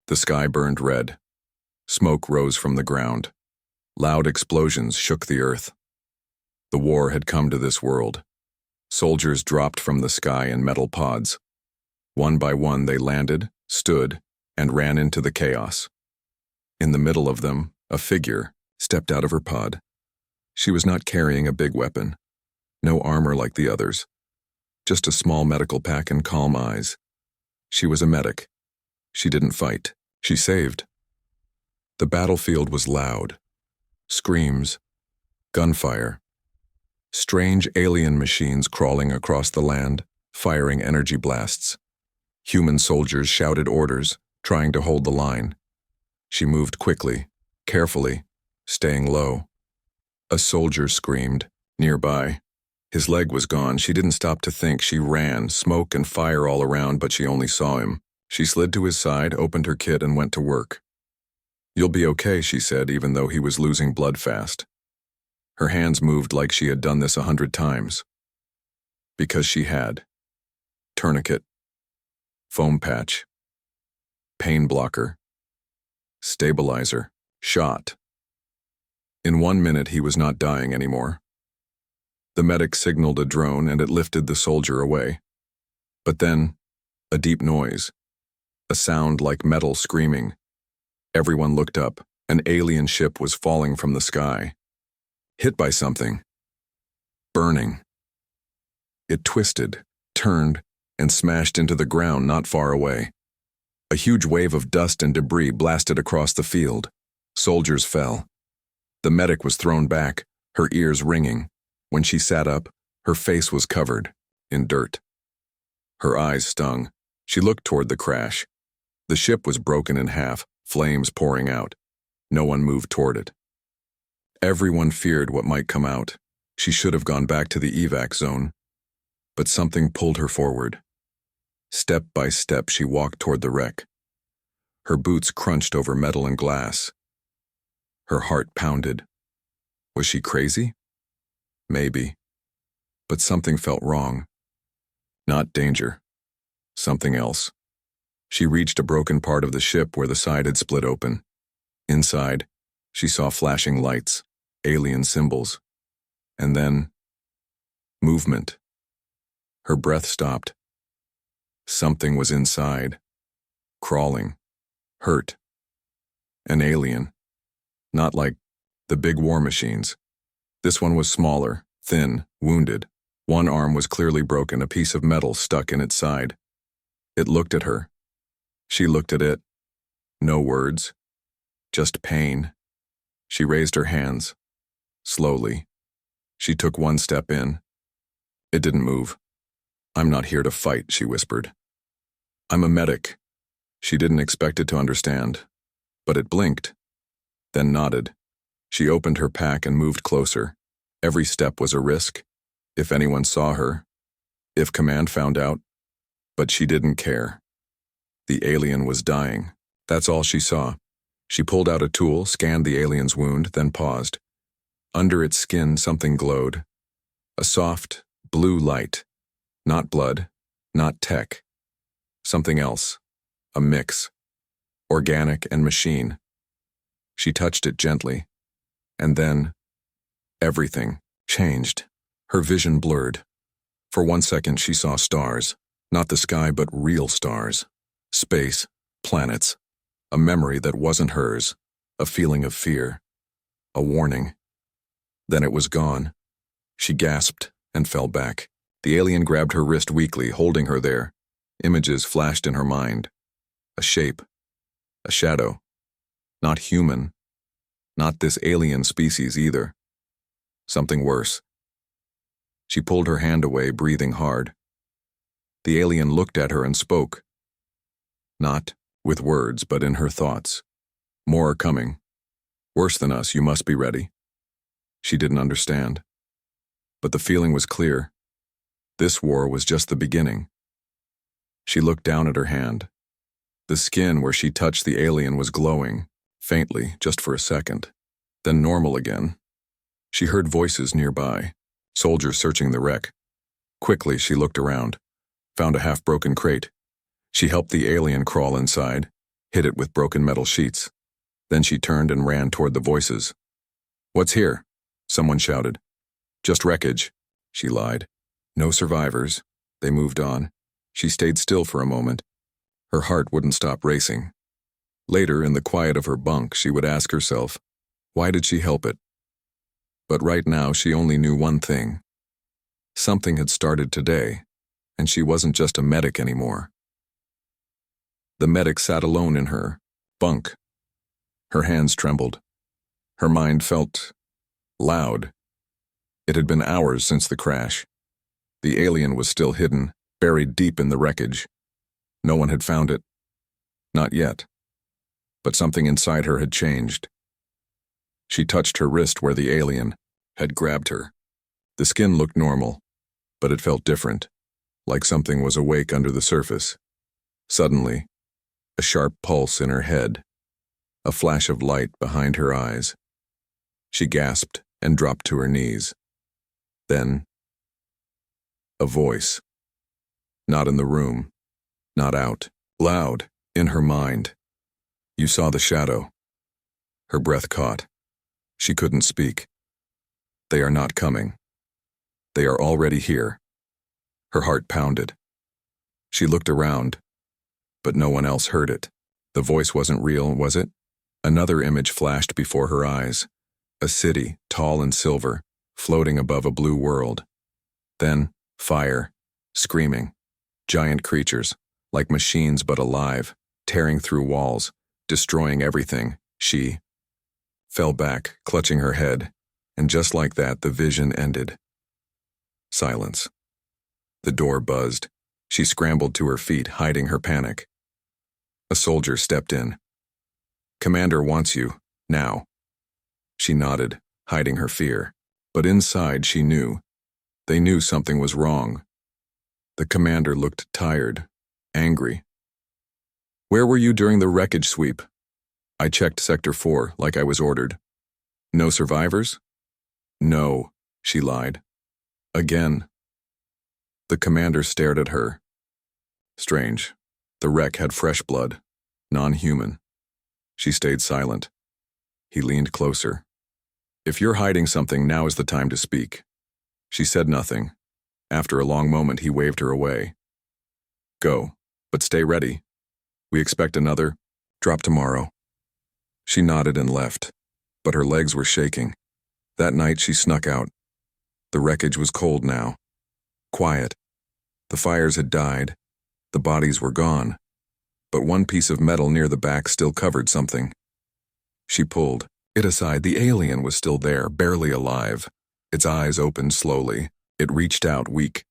The sky burned red. Smoke rose from the ground. Loud explosions shook the earth. The war had come to this world. Soldiers dropped from the sky in metal pods. One by one they landed, stood, and ran into the chaos. In the middle of them, a figure stepped out of her pod. She was not carrying a big weapon. No armor like the others. Just a small medical pack and calm eyes. She was a medic. She didn't fight. She saved. The battlefield was loud. Screams. Gunfire. Strange alien machines crawling across the land, firing energy blasts. Human soldiers shouted orders, trying to hold the line. She moved quickly, carefully, staying low. A soldier screamed, nearby. His leg was gone. She didn't stop to think. She ran, smoke and fire all around, but she only saw him. She slid to his side, opened her kit, and went to work. "You'll be okay," she said, even though he was losing blood fast. Her hands moved like she had done this 100 times. Because she had. Tourniquet. Foam patch. Pain blocker. Stabilizer. Shot. In 1 minute, he was not dying anymore. The medic signaled a drone and it lifted the soldier away. But then, a deep noise. A sound like metal screaming. Everyone looked up. An alien ship was falling from the sky. Hit by something. Burning. It twisted, turned, and smashed into the ground not far away. A huge wave of dust and debris blasted across the field. Soldiers fell. The medic was thrown back, her ears ringing. When she sat up, her face was covered in dirt. Her eyes stung. She looked toward the crash. The ship was broken in half, flames pouring out. No one moved toward it. Everyone feared what might come out. She should have gone back to the evac zone. But something pulled her forward. Step by step, she walked toward the wreck. Her boots crunched over metal and glass. Her heart pounded. Was she crazy? Maybe. But something felt wrong. Not danger. Something else. She reached a broken part of the ship where the side had split open. Inside, she saw flashing lights, alien symbols, and then movement. Her breath stopped. Something was inside, crawling, hurt. An alien. Not like the big war machines. This one was smaller, thin, wounded. One arm was clearly broken, a piece of metal stuck in its side. It looked at her. She looked at it. No words. Just pain. She raised her hands. Slowly. She took one step in. It didn't move. "I'm not here to fight," she whispered. "I'm a medic." She didn't expect it to understand, but it blinked, then nodded. She opened her pack and moved closer. Every step was a risk. If anyone saw her, if command found out, but she didn't care. The alien was dying. That's all she saw. She pulled out a tool, scanned the alien's wound, then paused. Under its skin, something glowed. A soft, blue light. Not blood, not tech. Something else. A mix. Organic and machine. She touched it gently. And then, everything changed. Her vision blurred. For 1 second, she saw stars. Not the sky, but real stars. Space, planets. A memory that wasn't hers. A feeling of fear. A warning. Then it was gone. She gasped and fell back. The alien grabbed her wrist weakly, holding her there. Images flashed in her mind. A shape. A shadow. Not human. Not this alien species either. Something worse. She pulled her hand away, breathing hard. The alien looked at her and spoke. Not with words, but in her thoughts. "More are coming. Worse than us, you must be ready." She didn't understand. But the feeling was clear. This war was just the beginning. She looked down at her hand. The skin where she touched the alien was glowing, faintly, just for a second, then normal again. She heard voices nearby, soldiers searching the wreck. Quickly, she looked around, found a half-broken crate. She helped the alien crawl inside. hit it with broken metal sheets. Then she turned and ran toward the voices. "What's here?" someone shouted. "Just wreckage," she lied. "No survivors." They moved on. She stayed still for a moment. Her heart wouldn't stop racing. Later, in the quiet of her bunk, she would ask herself, why did she help it? But right now, she only knew one thing. Something had started today, and she wasn't just a medic anymore. The medic sat alone in her bunk. Her hands trembled. Her mind felt loud. It had been hours since the crash. The alien was still hidden, buried deep in the wreckage. No one had found it. Not yet. But something inside her had changed. She touched her wrist where the alien had grabbed her. The skin looked normal, but it felt different, like something was awake under the surface. Suddenly, a sharp pulse in her head, a flash of light behind her eyes. She gasped and dropped to her knees. Then, a voice. Not in the room, not out, loud, in her mind. "You saw the shadow." Her breath caught. She couldn't speak. "They are not coming. They are already here." Her heart pounded. She looked around, but no one else heard it. The voice wasn't real, was it? Another image flashed before her eyes. A city, tall and silver, floating above a blue world. Then, fire, screaming. Giant creatures, like machines but alive, tearing through walls, destroying everything. She fell back, clutching her head, and just like that, the vision ended. Silence. The door buzzed. She scrambled to her feet, hiding her panic. A soldier stepped in. "Commander wants you, now." She nodded, hiding her fear. But inside she knew. They knew something was wrong. The commander looked tired, angry. "Where were you during the wreckage sweep?" "I checked Sector 4, like I was ordered." "No survivors?" "No," she lied. Again. The commander stared at her. Strange. The wreck had fresh blood, non-human. She stayed silent. He leaned closer. "If you're hiding something, now is the time to speak." She said nothing. After a long moment, he waved her away. "Go, but stay ready. We expect another drop tomorrow." She nodded and left, but her legs were shaking. That night she snuck out. The wreckage was cold now. Quiet. The fires had died. The bodies were gone. But one piece of metal near the back still covered something. She pulled it aside. The alien was still there, barely alive. Its eyes opened slowly. It reached out, weak.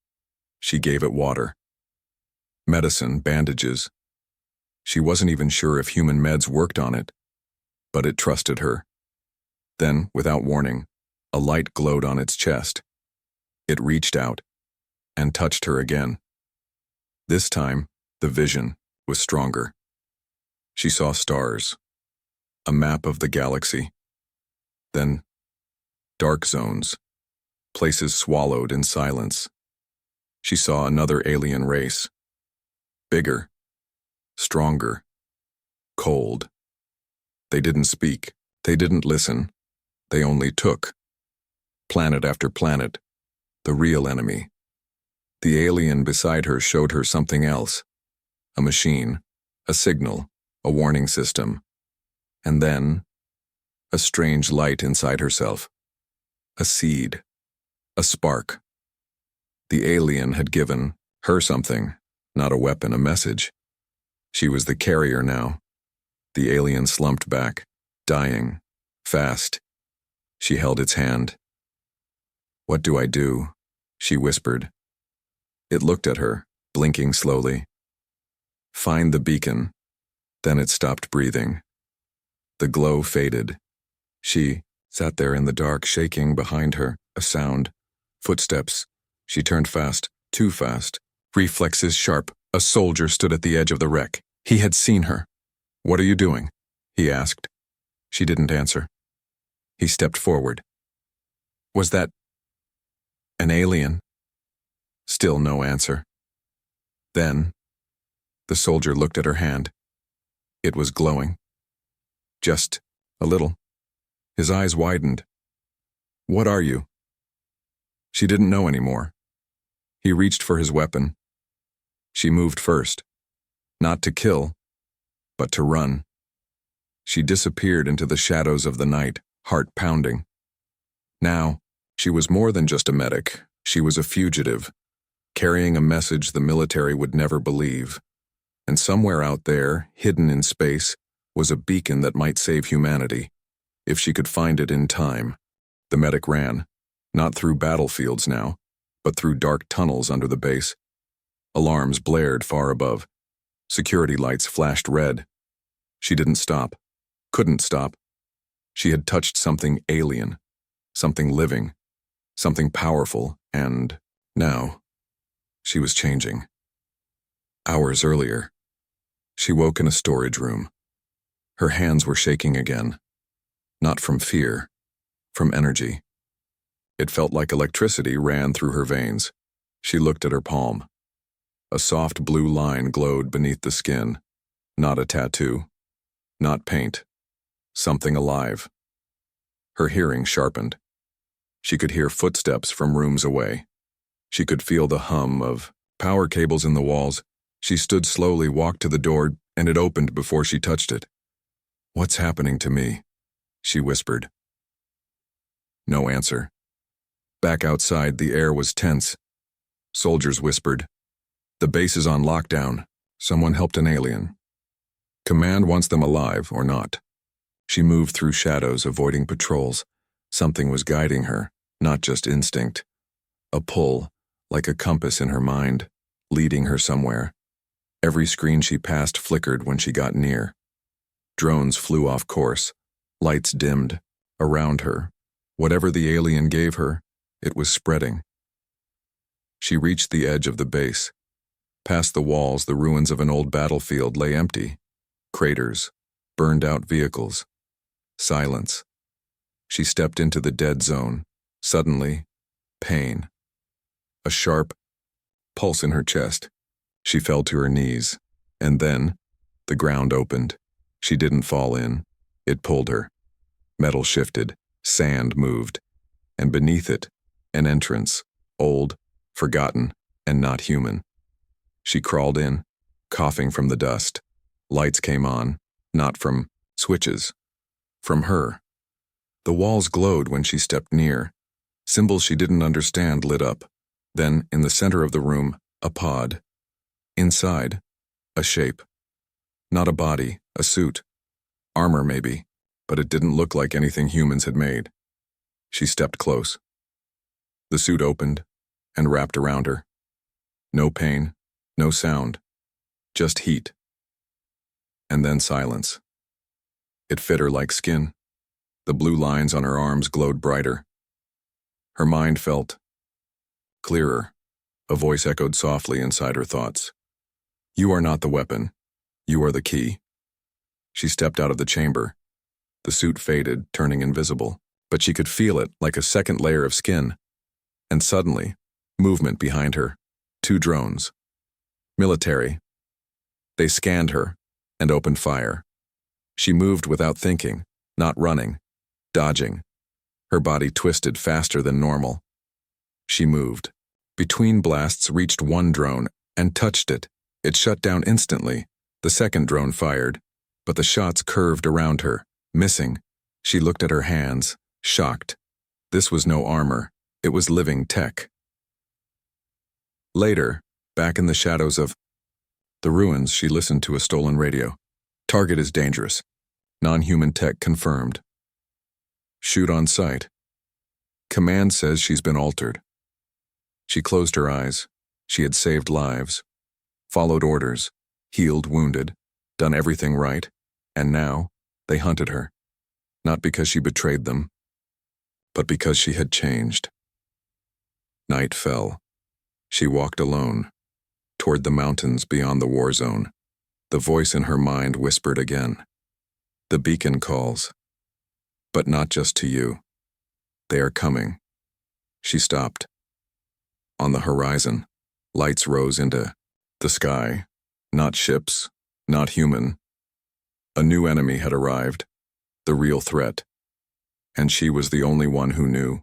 She gave it water. Medicine, bandages. She wasn't even sure if human meds worked on it, but it trusted her. Then, without warning, a light glowed on its chest. It reached out and touched her again. This time, the vision was stronger. She saw stars, a map of the galaxy. Then, dark zones, places swallowed in silence. She saw another alien race. Bigger, stronger, cold. They didn't speak. They didn't listen. They only took. Planet after planet. The real enemy. The alien beside her showed her something else. A machine, a signal, a warning system. And then, a strange light inside herself. A seed. A spark. The alien had given her something, not a weapon, a message. She was the carrier now. The alien slumped back, dying, fast. She held its hand. "What do I do?" she whispered. It looked at her, blinking slowly. "Find the beacon." Then it stopped breathing. The glow faded. She sat there in the dark, shaking behind her, a sound. Footsteps. She turned fast, too fast. Reflexes sharp. A soldier stood at the edge of the wreck. He had seen her. "What are you doing?" he asked. She didn't answer. He stepped forward. "Was that an alien?" Still no answer. Then, the soldier looked at her hand. It was glowing. Just a little. His eyes widened. What are you? She didn't know anymore. He reached for his weapon. She moved first. Not to kill, but to run. She disappeared into the shadows of the night, heart pounding. Now, she was more than just a medic. She was a fugitive, carrying a message the military would never believe. And somewhere out there, hidden in space, was a beacon that might save humanity, if she could find it in time. The medic ran, not through battlefields now, but through dark tunnels under the base. Alarms blared far above. Security lights flashed red. She didn't stop, couldn't stop. She had touched something alien, something living, something powerful, and now she was changing. Hours earlier, she woke in a storage room. Her hands were shaking again, not from fear, from energy. It felt like electricity ran through her veins. She looked at her palm. A soft blue line glowed beneath the skin. Not a tattoo. Not paint. Something alive. Her hearing sharpened. She could hear footsteps from rooms away. She could feel the hum of power cables in the walls. She stood slowly, walked to the door, and it opened before she touched it. "What's happening to me?" she whispered. No answer. Back outside, the air was tense. Soldiers whispered, "The base is on lockdown. Someone helped an alien. Command wants them alive or not." She moved through shadows, avoiding patrols. Something was guiding her, not just instinct. A pull, like a compass in her mind, leading her somewhere. Every screen she passed flickered when she got near. Drones flew off course. Lights dimmed. Around her, whatever the alien gave her, it was spreading. She reached the edge of the base. Past the walls, the ruins of an old battlefield lay empty. Craters, burned-out vehicles. Silence. She stepped into the dead zone. Suddenly, pain. A sharp pulse in her chest. She fell to her knees. And then, the ground opened. She didn't fall in. It pulled her. Metal shifted. Sand moved. And beneath it, an entrance. Old, forgotten, and not human. She crawled in, coughing from the dust. Lights came on, not from switches. From her. The walls glowed when she stepped near. Symbols she didn't understand lit up. Then, in the center of the room, a pod. Inside, a shape. Not a body, a suit. Armor, maybe, but it didn't look like anything humans had made. She stepped close. The suit opened and wrapped around her. No pain, no sound, just heat. And then silence. It fit her like skin. The blue lines on her arms glowed brighter. Her mind felt clearer. A voice echoed softly inside her thoughts. "You are not the weapon. You are the key." She stepped out of the chamber. The suit faded, turning invisible, but she could feel it like a second layer of skin. And suddenly, movement behind her. 2 drones. Military. They scanned her and opened fire. She moved without thinking, not running, dodging. Her body twisted faster than normal. She moved. Between blasts reached one drone and touched it. It shut down instantly. The second drone fired, but the shots curved around her, missing. She looked at her hands, shocked. This was no armor. It was living tech. Later, back in the shadows of the ruins, she listened to a stolen radio. "Target is dangerous. Non-human tech confirmed. Shoot on sight. Command says she's been altered." She closed her eyes. She had saved lives, followed orders, healed wounded, done everything right, and now they hunted her. Not because she betrayed them, but because she had changed. Night fell. She walked alone, toward the mountains beyond the war zone. The voice in her mind whispered again. "The beacon calls. But not just to you. They are coming." She stopped. On the horizon, lights rose into the sky. Not ships, not human. A new enemy had arrived, the real threat, and she was the only one who knew.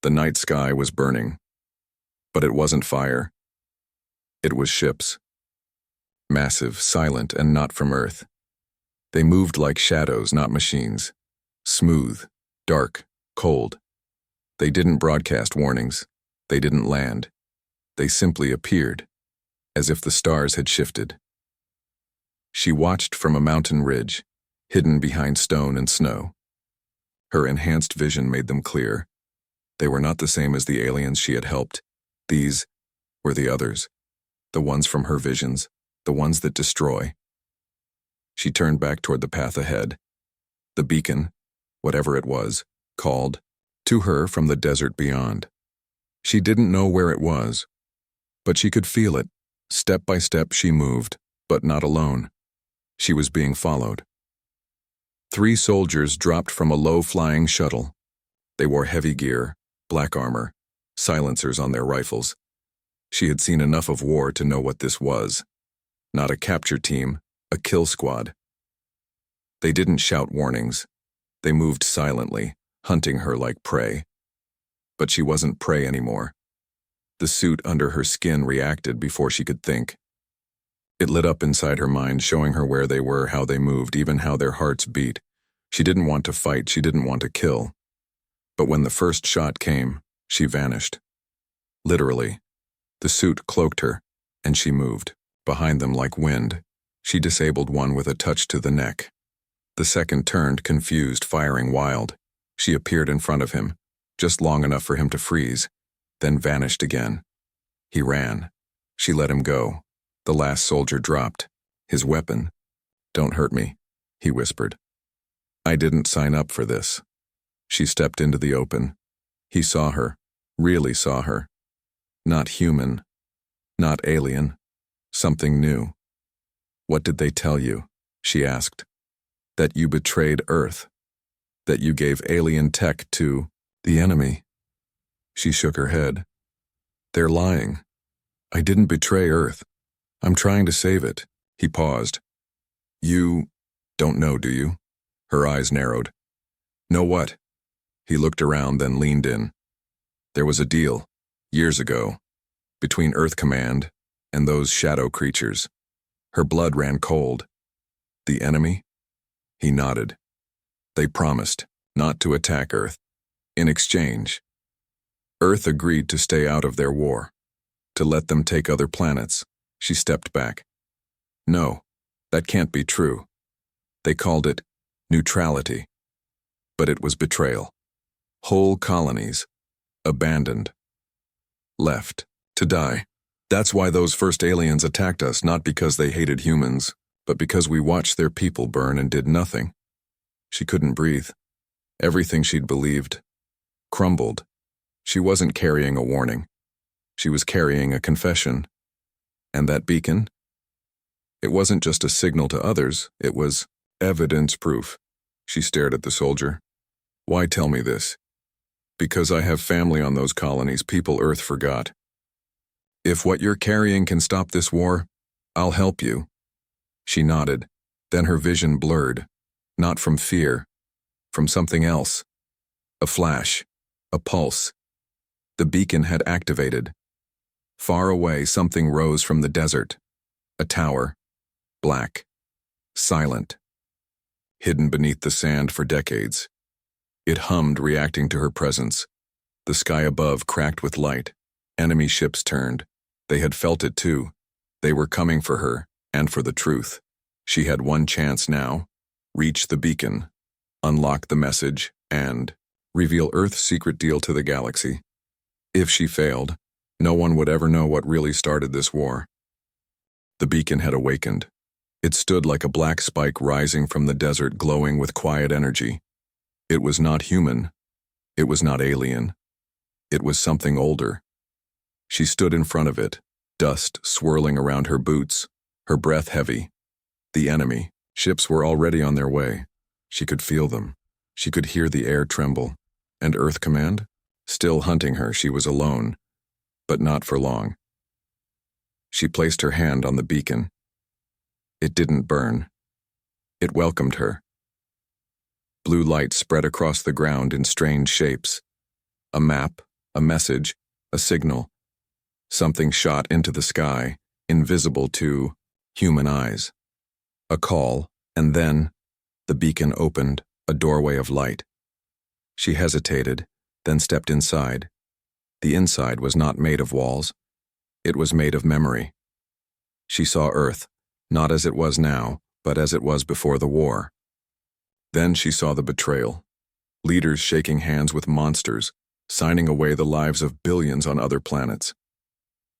The night sky was burning, but it wasn't fire. It was ships. Massive, silent, and not from Earth. They moved like shadows, not machines. Smooth, dark, cold. They didn't broadcast warnings. They didn't land. They simply appeared, as if the stars had shifted. She watched from a mountain ridge, hidden behind stone and snow. Her enhanced vision made them clear. They were not the same as the aliens she had helped. These were the others, the ones from her visions, the ones that destroy. She turned back toward the path ahead. The beacon, whatever it was, called to her from the desert beyond. She didn't know where it was, but she could feel it. Step by step she moved, but not alone. She was being followed. 3 soldiers dropped from a low-flying shuttle. They wore heavy gear, black armor, silencers on their rifles. She had seen enough of war to know what this was. Not a capture team, a kill squad. They didn't shout warnings. They moved silently, hunting her like prey. But she wasn't prey anymore. The suit under her skin reacted before she could think. It lit up inside her mind, showing her where they were, how they moved, even how their hearts beat. She didn't want to fight, she didn't want to kill. But when the first shot came, she vanished. Literally. The suit cloaked her, and she moved. Behind them like wind. She disabled one with a touch to the neck. The second turned, confused, firing wild. She appeared in front of him, just long enough for him to freeze, then vanished again. He ran. She let him go. The last soldier dropped. His weapon. "Don't hurt me," he whispered. "I didn't sign up for this." She stepped into the open. He saw her, really saw her. Not human, not alien, something new. "What did they tell you?" she asked. "That you betrayed Earth. That you gave alien tech to the enemy." She shook her head. "They're lying. I didn't betray Earth. I'm trying to save it." He paused. "You don't know, do you?" Her eyes narrowed. "Know what?" He looked around, then leaned in. "There was a deal, years ago, between Earth Command and those shadow creatures." Her blood ran cold. "The enemy?" He nodded. "They promised not to attack Earth. In exchange, Earth agreed to stay out of their war, to let them take other planets." She stepped back. "No, that can't be true. They called it neutrality. But it was betrayal. Whole colonies, abandoned, left to die. That's why those first aliens attacked us, not because they hated humans, but because we watched their people burn and did nothing." She couldn't breathe. Everything she'd believed crumbled. She wasn't carrying a warning. She was carrying a confession. And that beacon? It wasn't just a signal to others, it was evidence proof. She stared at the soldier. "Why tell me this?" "Because I have family on those colonies, people Earth forgot. If what you're carrying can stop this war, I'll help you." She nodded, then her vision blurred, not from fear, from something else. A flash, a pulse. The beacon had activated. Far away, something rose from the desert. A tower, black, silent, hidden beneath the sand for decades. It hummed, reacting to her presence. The sky above cracked with light. Enemy ships turned. They had felt it too. They were coming for her, and for the truth. She had one chance now. Reach the beacon, unlock the message, and reveal Earth's secret deal to the galaxy. If she failed, no one would ever know what really started this war. The beacon had awakened. It stood like a black spike rising from the desert, glowing with quiet energy. It was not human. It was not alien. It was something older. She stood in front of it, dust swirling around her boots, her breath heavy. The enemy, ships were already on their way. She could feel them. She could hear the air tremble. And Earth Command? Still hunting her, she was alone. But not for long. She placed her hand on the beacon. It didn't burn. It welcomed her. Blue light spread across the ground in strange shapes. A map, a message, a signal. Something shot into the sky, invisible to human eyes. A call, and then the beacon opened, a doorway of light. She hesitated, then stepped inside. The inside was not made of walls. It was made of memory. She saw Earth, not as it was now, but as it was before the war. Then she saw the betrayal. Leaders shaking hands with monsters, signing away the lives of billions on other planets.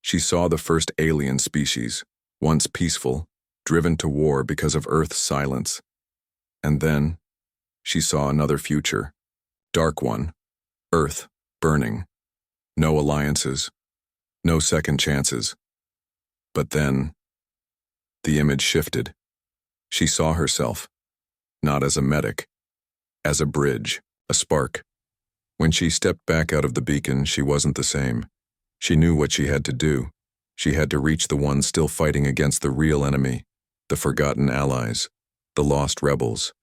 She saw the first alien species, once peaceful, driven to war because of Earth's silence. And then, she saw another future. Dark one. Earth, burning. No alliances. No second chances. But then, the image shifted. She saw herself, not as a medic, as a bridge, a spark. When she stepped back out of the beacon, she wasn't the same. She knew what she had to do. She had to reach the ones still fighting against the real enemy, the forgotten allies, the lost rebels.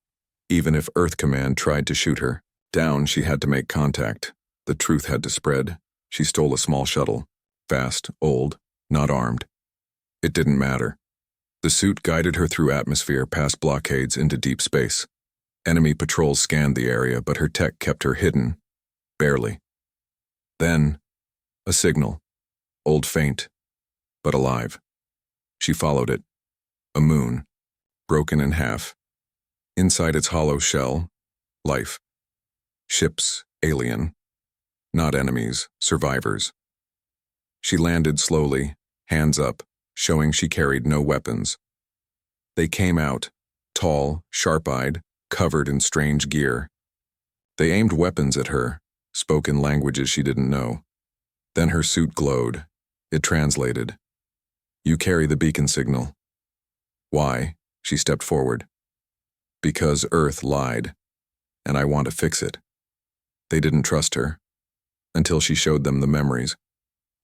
Even if Earth Command tried to shoot her down, she had to make contact. The truth had to spread. She stole a small shuttle, fast, old, not armed. It didn't matter. The suit guided her through atmosphere past blockades into deep space. Enemy patrols scanned the area, but her tech kept her hidden. Barely. Then, a signal. Old faint, but alive. She followed it. A moon, broken in half. Inside its hollow shell, life. Ships, alien. Not enemies, survivors. She landed slowly, hands up, showing she carried no weapons. They came out, tall, sharp-eyed, covered in strange gear. They aimed weapons at her, spoke in languages she didn't know. Then her suit glowed. It translated. "You carry the beacon signal." Why? She stepped forward. Because Earth lied, and I want to fix it. They didn't trust her, until she showed them the memories,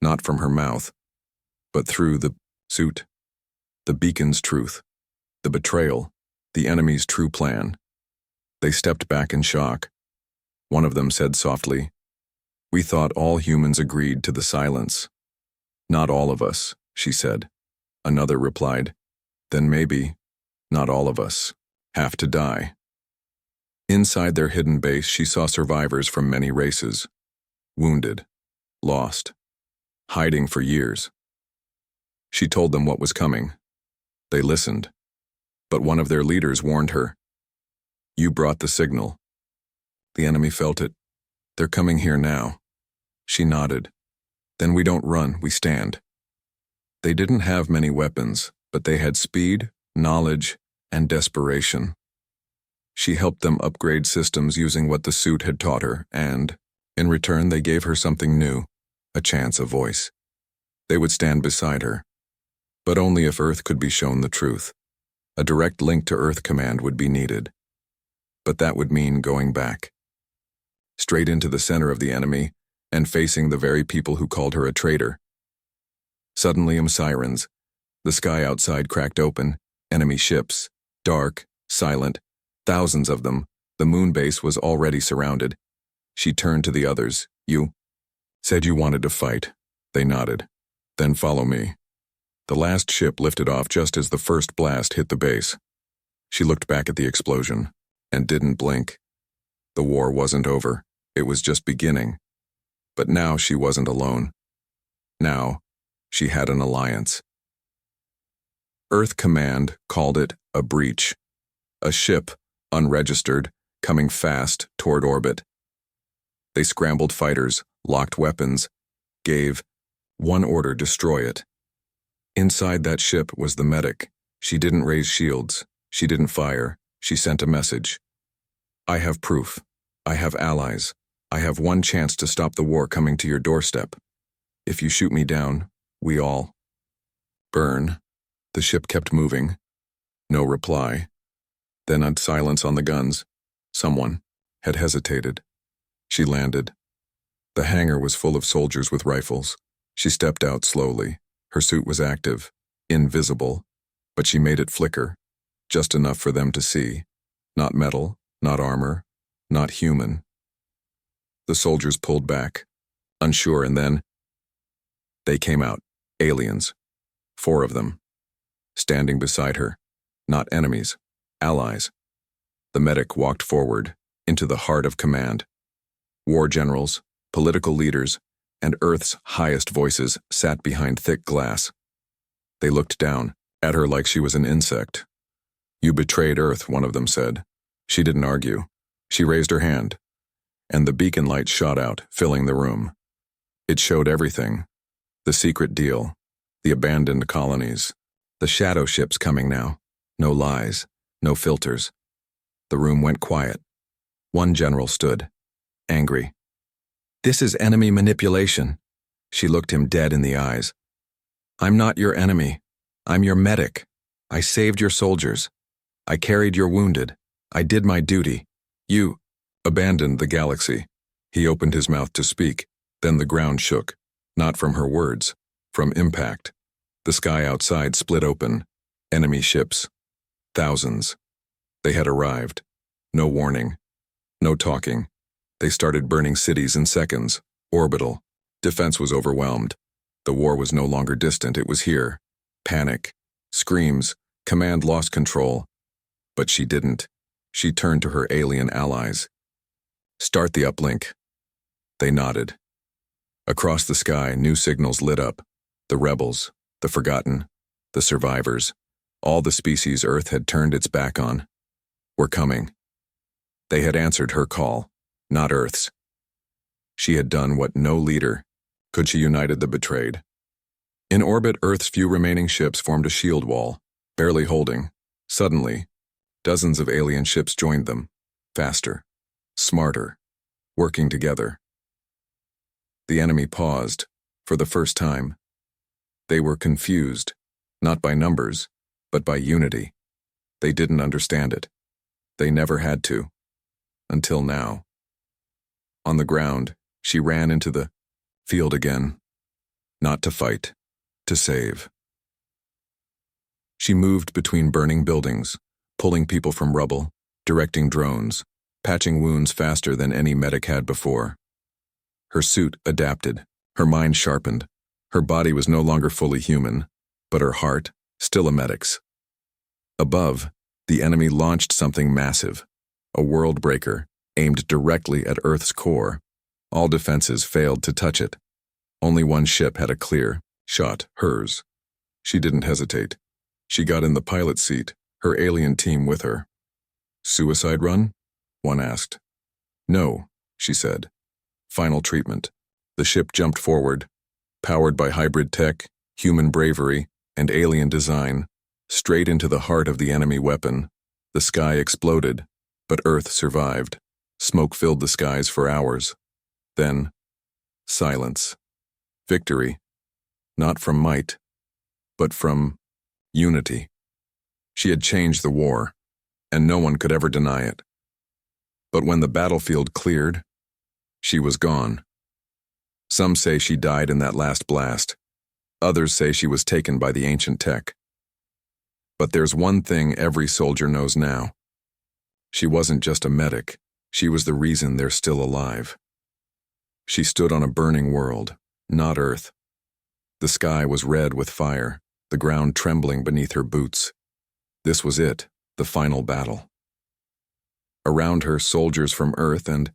not from her mouth, but through the suit. The beacon's truth, the betrayal, the enemy's true plan. They stepped back in shock. One of them said softly, "We thought all humans agreed to the silence." "Not all of us," she said. Another replied, "Then maybe, not all of us, have to die." Inside their hidden base, she saw survivors from many races. Wounded, lost, hiding for years. She told them what was coming. They listened. But one of their leaders warned her. "You brought the signal." The enemy felt it. "They're coming here now." She nodded. "Then we don't run, we stand." They didn't have many weapons, but they had speed, knowledge, and desperation. She helped them upgrade systems using what the suit had taught her, and, in return, they gave her something new, a chance, a voice. They would stand beside her. But only if Earth could be shown the truth. A direct link to Earth Command would be needed. But that would mean going back. Straight into the center of the enemy, and facing the very people who called her a traitor. Suddenly, sirens. The sky outside cracked open, enemy ships, dark, silent, thousands of them. The moon base was already surrounded. She turned to the others. "You said you wanted to fight." They nodded. "Then follow me." The last ship lifted off just as the first blast hit the base. She looked back at the explosion, and didn't blink. The war wasn't over. It was just beginning. But now she wasn't alone. Now, she had an alliance. Earth Command called it a breach. A ship, unregistered, coming fast toward orbit. They scrambled fighters, locked weapons, gave one order: destroy it. Inside that ship was the medic. She didn't raise shields. She didn't fire. She sent a message. "I have proof. I have allies. I have one chance to stop the war coming to your doorstep. If you shoot me down, we all burn." The ship kept moving. No reply. Then a silence on the guns. Someone had hesitated. She landed. The hangar was full of soldiers with rifles. She stepped out slowly. Her suit was active, invisible, but she made it flicker. just enough for them to see. Not metal, not armor, not human. The soldiers pulled back, unsure, and then they came out, aliens, 4 of them, standing beside her, not enemies, allies. The medic walked forward, into the heart of command. War generals, political leaders, and Earth's highest voices sat behind thick glass. They looked down at her like she was an insect. "You betrayed Earth," one of them said. She didn't argue. She raised her hand, and the beacon light shot out, filling the room. It showed everything. The secret deal, the abandoned colonies, the shadow ships coming now. No lies, no filters. The room went quiet. One general stood, angry. "This is enemy manipulation." She looked him dead in the eyes. "I'm not your enemy. I'm your medic. I saved your soldiers. I carried your wounded. I did my duty. You abandoned the galaxy." He opened his mouth to speak, then the ground shook, not from her words, from impact. The sky outside split open. Enemy ships. Thousands. They had arrived. No warning. No talking. They started burning cities in seconds. Orbital. Defense was overwhelmed. The war was no longer distant, it was here. Panic. Screams. Command lost control. But she didn't. She turned to her alien allies. "Start the uplink." They nodded. Across the sky, new signals lit up. The rebels, the forgotten, the survivors, all the species Earth had turned its back on, were coming. They had answered her call, not Earth's. She had done what no leader could. She united the betrayed. In orbit, Earth's few remaining ships formed a shield wall, barely holding. Suddenly, dozens of alien ships joined them, faster, smarter, working together. The enemy paused, for the first time. They were confused, not by numbers, but by unity. They didn't understand it. They never had to. Until now. On the ground, she ran into the field again. Not to fight, to save. She moved between burning buildings, pulling people from rubble, directing drones, patching wounds faster than any medic had before. Her suit adapted, her mind sharpened. Her body was no longer fully human, but her heart, still a medic's. Above, the enemy launched something massive, a world breaker, aimed directly at Earth's core. All defenses failed to touch it. Only one ship had a clear shot, hers. She didn't hesitate. She got in the pilot's seat, her alien team with her. "Suicide run?" one asked. "No," she said. "Final treatment." The ship jumped forward, powered by hybrid tech, human bravery, and alien design, straight into the heart of the enemy weapon. The sky exploded, but Earth survived. Smoke filled the skies for hours. Then, silence. Victory, not from might, but from unity. She had changed the war, and no one could ever deny it. But when the battlefield cleared, she was gone. Some say she died in that last blast. Others say she was taken by the ancient tech. But there's one thing every soldier knows now. She wasn't just a medic. She was the reason they're still alive. She stood on a burning world, not Earth. The sky was red with fire, the ground trembling beneath her boots. This was it, the final battle. Around her, soldiers from Earth and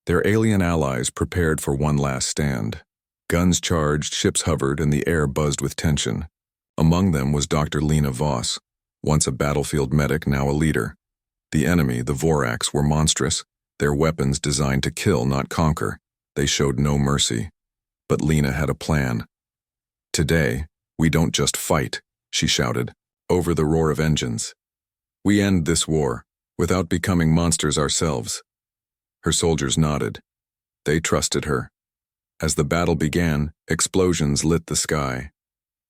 their alien allies prepared for one last stand. Guns charged, ships hovered, and the air buzzed with tension. Among them was Dr. Lina Voss, once a battlefield medic, now a leader. The enemy, the Vorax, were monstrous, their weapons designed to kill, not conquer. They showed no mercy. But Lina had a plan. "Today, we don't just fight," she shouted, over the roar of engines. "We end this war, without becoming monsters ourselves." Her soldiers nodded. They trusted her. As the battle began, explosions lit the sky.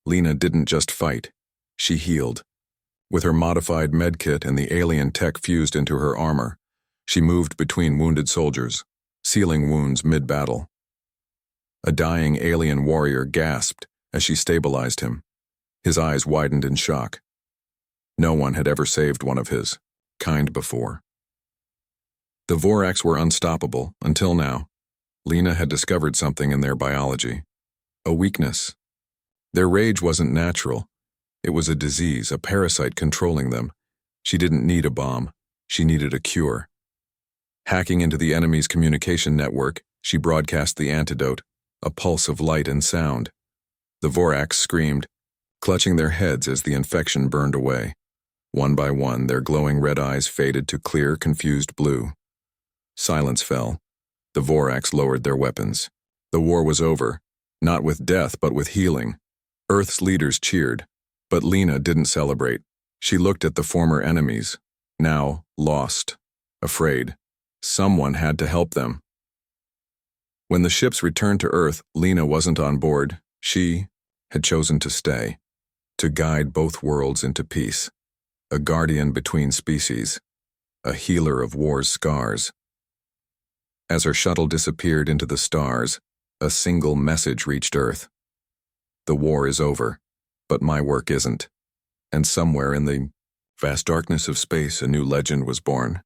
Lina didn't just fight. She healed. With her modified medkit and the alien tech fused into her armor, she moved between wounded soldiers, sealing wounds mid-battle. A dying alien warrior gasped as she stabilized him. His eyes widened in shock. No one had ever saved one of his kind before. The Vorax were unstoppable until now. Lina had discovered something in their biology. A weakness. Their rage wasn't natural. It was a disease, a parasite controlling them. She didn't need a bomb. She needed a cure. Hacking into the enemy's communication network, she broadcast the antidote, a pulse of light and sound. The Vorax screamed, clutching their heads as the infection burned away. One by one, their glowing red eyes faded to clear, confused blue. Silence fell. The Vorax lowered their weapons. The war was over, not with death but with healing. Earth's leaders cheered, but Lina didn't celebrate. She looked at the former enemies, now lost, afraid. Someone had to help them. When the ships returned to Earth, Lina wasn't on board. She had chosen to stay, to guide both worlds into peace. A guardian between species, a healer of war's scars. As her shuttle disappeared into the stars, a single message reached Earth. The war is over, but my work isn't. And somewhere in the vast darkness of space, a new legend was born.